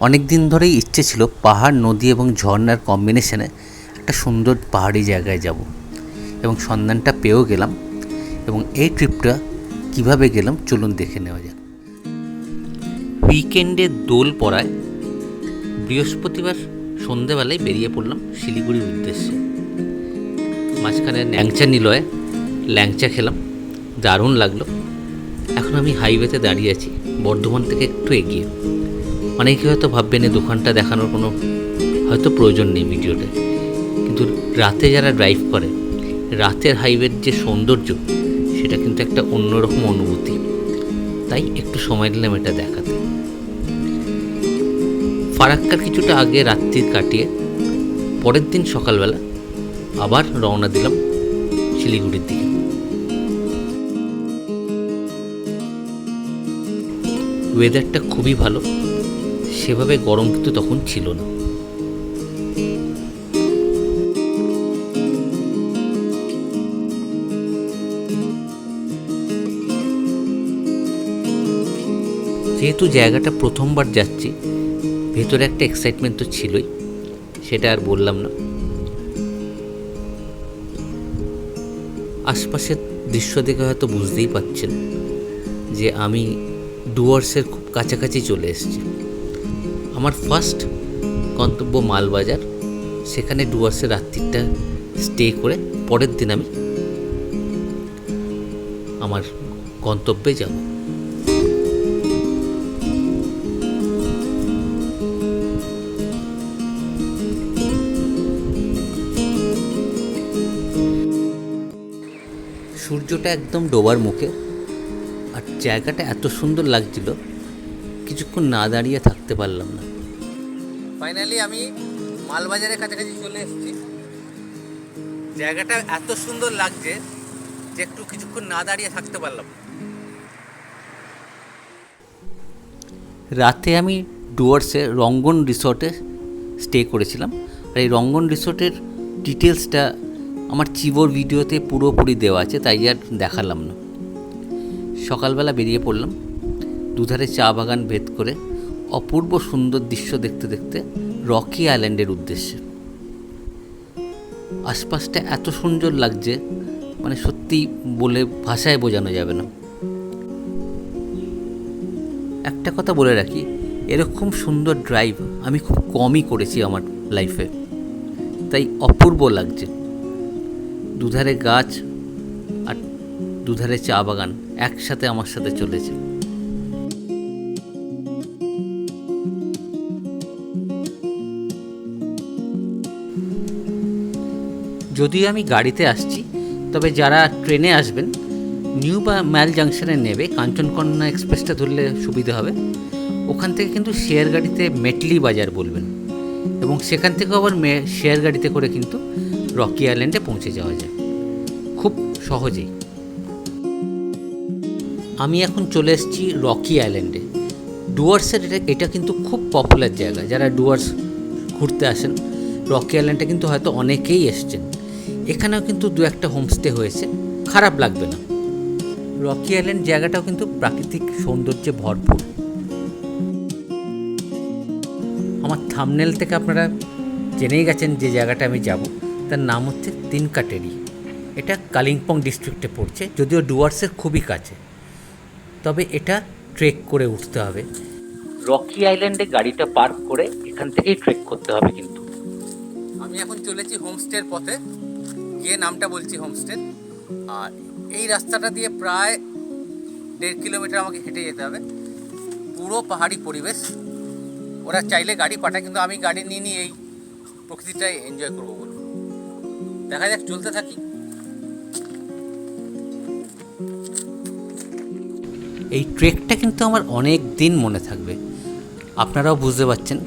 অনেক দিন ধরেই ইচ্ছে ছিল পাহাড়, নদী এবং ঝর্ণার কম্বিনেশনে একটা সুন্দর পাহাড়ি জায়গায় যাব, এবং সন্ধানটা পেয়েও গেলাম। এবং এই ট্রিপটা কিভাবে গেলাম চলুন দেখে নেওয়া যাক। উইকেন্ডে দোল পড়ায় বৃহস্পতিবার সন্ধেবেলায় বেরিয়ে পড়লাম শিলিগুড়ির উদ্দেশ্যে। মাঝখানে ল্যাংচা নিলয়ে ল্যাংচা খেলাম, দারুণ লাগলো। এখন আমি হাইওয়েতে দাঁড়িয়ে আছি, বর্ধমান থেকে একটু এগিয়ে। অনেকে হয়তো ভাববেন এই দোকানটা দেখানোর কোনো হয়তো প্রয়োজন নেই ভিডিওতে, কিন্তু রাতে যারা ড্রাইভ করে, রাতের হাইওয়ের যে সৌন্দর্য সেটা কিন্তু একটা অন্যরকম অনুভূতি। তাই একটু সময় দিলাম এটা দেখাতে। ফারাক্কার কিছুটা আগে রাত্রি কাটিয়ে পরের দিন সকালবেলা আবার রওনা দিলাম শিলিগুড়ির দিকে। ওয়েদারটা খুবই ভালো, সেভাবে গরম কিন্তু তখন ছিল না। যেহেতু জায়গাটা প্রথমবার যাচ্ছি, ভেতরে একটা এক্সাইটমেন্ট তো ছিলই, সেটা আর বললাম না। আশপাশের দৃশ্য দেখে হয়তো বুঝতেই পারছেন যে আমি ডুয়ার্সের খুব কাছাকাছি চলে এসেছি। আমার ফার্স্ট গন্তব্য মালবাজার, সেখানে ডুয়ার্সের রাত্রিটা স্টে করে পরের দিন আমি আমার গন্তব্যে যাব। সূর্যটা একদম ডোবার মুখে, আর জায়গাটা এত সুন্দর লাগছিল, কিছুক্ষণ না দাঁড়িয়ে থাকতে পারলাম না। ফাইনালি আমি মালবাজারের কাছাকাছি চলে এসেছি। জায়গাটা এত সুন্দর লাগছে যে একটু কিছুক্ষণ না দাঁড়িয়ে থাকতে পারলাম। রাতে আমি ডুয়ার্সে রঙ্গন রিসর্টে স্টে করেছিলাম, আর এই রঙ্গন রিসর্টের ডিটেলসটা আমার চিবোর ভিডিওতে পুরোপুরি দেওয়া আছে, তাই আর দেখালাম না। সকালবেলা বেরিয়ে পড়লাম দুধারে চা বাগান ভেদ করে অপূর্ব সুন্দর দৃশ্য দেখতে দেখতে রকি আইল্যান্ডের উদ্দেশ্যে। আশপাশটা এত সুন্দর লাগছে, মানে সত্যি বলে ভাষায় বোঝানো যাবে না। একটা কথা বলে রাখি, এরকম সুন্দর ড্রাইভ আমি খুব কমই করেছি আমার লাইফে, তাই অপূর্ব লাগছে। দুধারে গাছ আর দুধারে চা বাগান একসাথে আমার সাথে চলেছে। যদিও আমি গাড়িতে আসছি, তবে যারা ট্রেনে আসবেন নিউ বা ম্যাল জাংশনে নেবে কাঞ্চনকন্যা এক্সপ্রেসটা ধরলে সুবিধা হবে। ওখান থেকে কিন্তু শেয়ার গাড়িতে মেটলি বাজার বলবেন, এবং সেখান থেকে আবার শেয়ার গাড়িতে করে কিন্তু রকি আইল্যান্ডে পৌঁছে যাওয়া যায় খুব সহজেই। আমি এখন চলে এসেছি রকি আইল্যান্ডে। ডুয়ার্সের এটা কিন্তু খুব পপুলার জায়গা। যারা ডুয়ার্স ঘুরতে আসেন, রকি আইল্যান্ডে কিন্তু হয়তো অনেকেই এসছেন। এখানেও কিন্তু দু একটা হোমস্টে হয়েছে, খারাপ লাগবে না। রকি আইল্যান্ড জায়গাটাও কিন্তু প্রাকৃতিক সৌন্দর্যে ভরপুর। আমার থাম্বনেল থেকে আপনারা জেনেই গেছেন যে জায়গাটা আমি যাব, তার নাম হচ্ছে তিনকাটেরি। এটা কালিম্পং ডিস্ট্রিক্টে পড়ছে, যদিও ডুয়ার্সের খুবই কাছে, তবে এটা ট্রেক করে উঠতে হবে। রকি আইল্যান্ডে গাড়িটা পার্ক করে এখান থেকেই ট্রেক করতে হবে। কিন্তু আমি এখন চলেছি হোমস্টের পথে, গিয়ে নামটা বলছি হোমস্টে। আর এই রাস্তাটা দিয়ে প্রায় 1.5 কিলোমিটার আমাকে হেঁটে যেতে হবে। পুরো পাহাড়ি পরিবেশ। ওরা চাইলে গাড়ি পাঠায়, কিন্তু আমি গাড়ি নিয়ে এই প্রকৃতিটাই এনজয় করবো বলে। দেখা যাক, চলতে থাকি। এই ট্রেকটা কিন্তু আমার অনেক দিন মনে থাকবে। আপনারাও বুঝতে পারছেন,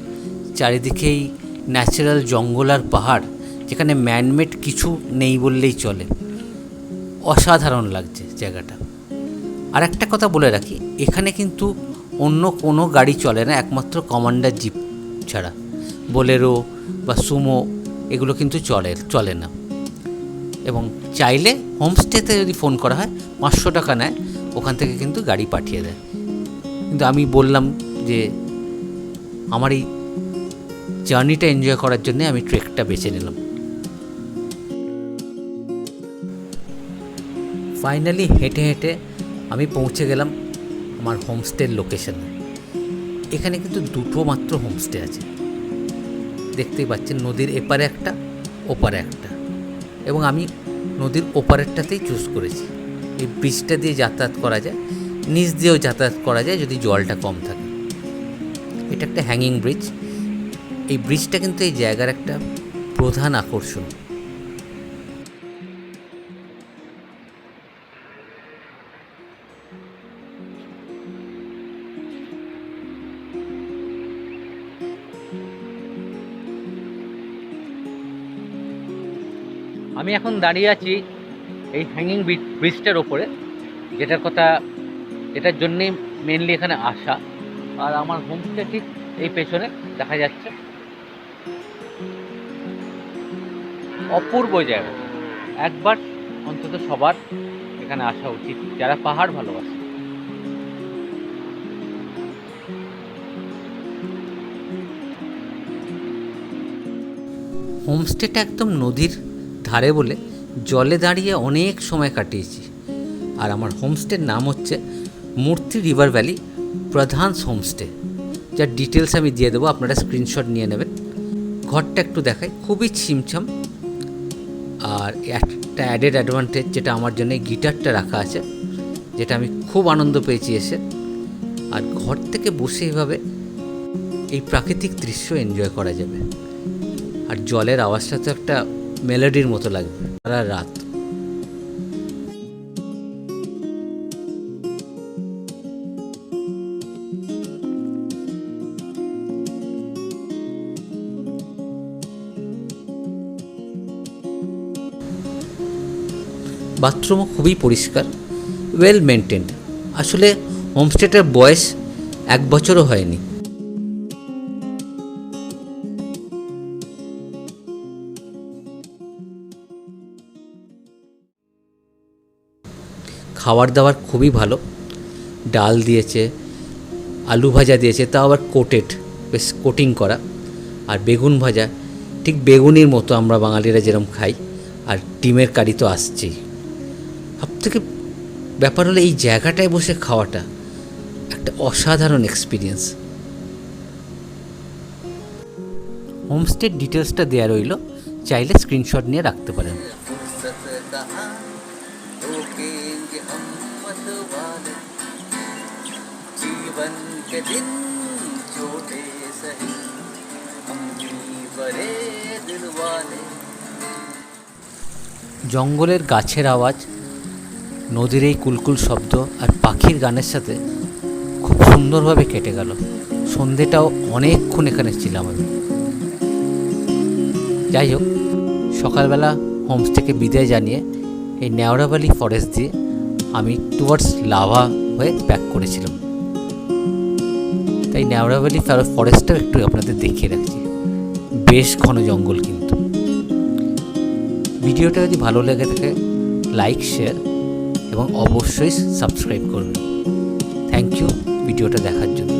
চারিদিকেই ন্যাচারাল জঙ্গল আর পাহাড়, যেখানে ম্যানমেড কিছু নেই বললেই চলে। অসাধারণ লাগছে জায়গাটা। আর একটা কথা বলে রাখি, এখানে কিন্তু অন্য কোনো গাড়ি চলে না, একমাত্র কমান্ডার জিপ ছাড়া। বোলেরো বা সুমো এগুলো কিন্তু চলে না। এবং চাইলে হোমস্টেতে যদি ফোন করা হয় 500 টাকা নেয়, ওখান থেকে কিন্তু গাড়ি পাঠিয়ে দেয়। কিন্তু আমি বললাম যে আমার এই জার্নিটা এনজয় করার জন্য আমি ট্রেকটা বেছে নিলাম। ফাইনালি হেঁটে হেঁটে আমি পৌঁছে গেলাম আমার হোমস্টের লোকেশনে। এখানে কিন্তু দুটো মাত্র হোমস্টে আছে, দেখতেই পাচ্ছেন, নদীর এপারে একটা, ওপারে একটা, এবং আমি নদীর ওপারেরটাতেই চুজ করেছি। এই ব্রিজটা দিয়ে যাতায়াত করা যায়, নিচ দিয়েও যাতায়াত করা যায় যদি জলটা কম থাকে। এটা একটা হ্যাঙ্গিং ব্রিজ। এই ব্রিজটা কিন্তু এই জায়গার একটা প্রধান আকর্ষণ। আমি এখন দাঁড়িয়ে আছি এই হ্যাঙ্গিং ব্রিজটার ওপরে, যেটার জন্যেই মেনলি এখানে আসা। আর আমার হোমস্টে ঠিক এই পেছনে দেখা যাচ্ছে। অপূর্ব জায়গা, একবার অন্তত সবার এখানে আসা উচিত যারা পাহাড় ভালোবাসে। হোমস্টেটা একদম নদীর ধারে বলে জলে দাঁড়িয়ে অনেক সময় কাটিয়েছি। আর আমার হোমস্টের নাম হচ্ছে মূর্তি রিভার ভ্যালি প্রধান হোমস্টে, যার ডিটেলস আমি দিয়ে দেবো, আপনারা স্ক্রিনশট নিয়ে নেবেন। ঘরটা একটু দেখাই, খুবই ছিমছাম। আর একটা অ্যাডেড অ্যাডভান্টেজ যেটা আমার জন্য, গিটারটা রাখা আছে, যেটা আমি খুব আনন্দ পেয়েছি এসে। আর ঘর থেকে বসে এইভাবে এই প্রাকৃতিক দৃশ্য এনজয় করা যাবে। আর জলের আওয়াজটা তো একটা মেলোডির মতো লাগবে সারা রাত। বাথরুমও খুবই পরিষ্কার, ওয়েল মেনটেন্ড। আসলে হোমস্টেটার বয়স 1 বছরও হয়নি। খাবার দাবার খুবই ভালো, ডাল দিয়েছে, আলু ভাজা দিয়েছে, তাও আবার কোটেড, বেশ কোটিং করা। আর বেগুন ভাজা, ঠিক বেগুনির মতো আমরা বাঙালিরা যেরকম খাই। আর ডিমের কারি তো আসছেই। সবথেকে ব্যাপার হলো এই জায়গাটায় বসে খাওয়াটা একটা অসাধারণ এক্সপিরিয়েন্স। হোমস্টের ডিটেলসটা দেওয়া রইল, চাইলে স্ক্রিনশট নিয়ে রাখতে পারেন। জঙ্গলের গাছের আওয়াজ, নদীর এই কুলকুল শব্দ আর পাখির গানের সাথে খুব সুন্দরভাবে কেটে গেল। সন্ধেটাও অনেকক্ষণ এখানে ছিলাম আমি। যাই হোক, সকালবেলা হোমস্টেকে বিদায় জানিয়ে এই নেওড়াবালি ফরেস্ট দিয়ে আমি টুয়ার্ডস লাভা হয়ে ব্যাক করেছিলাম। তাই নেওড়াবালি ফরেস্টটাও একটু আপনাদের দেখিয়ে রাখছি। বেশ ঘন জঙ্গল কিন্তু। ভিডিওটা যদি ভালো লেগে থাকে লাইক, শেয়ার এবং অবশ্যই সাবস্ক্রাইব করবেন। থ্যাংক ইউ ভিডিওটা দেখার জন্য।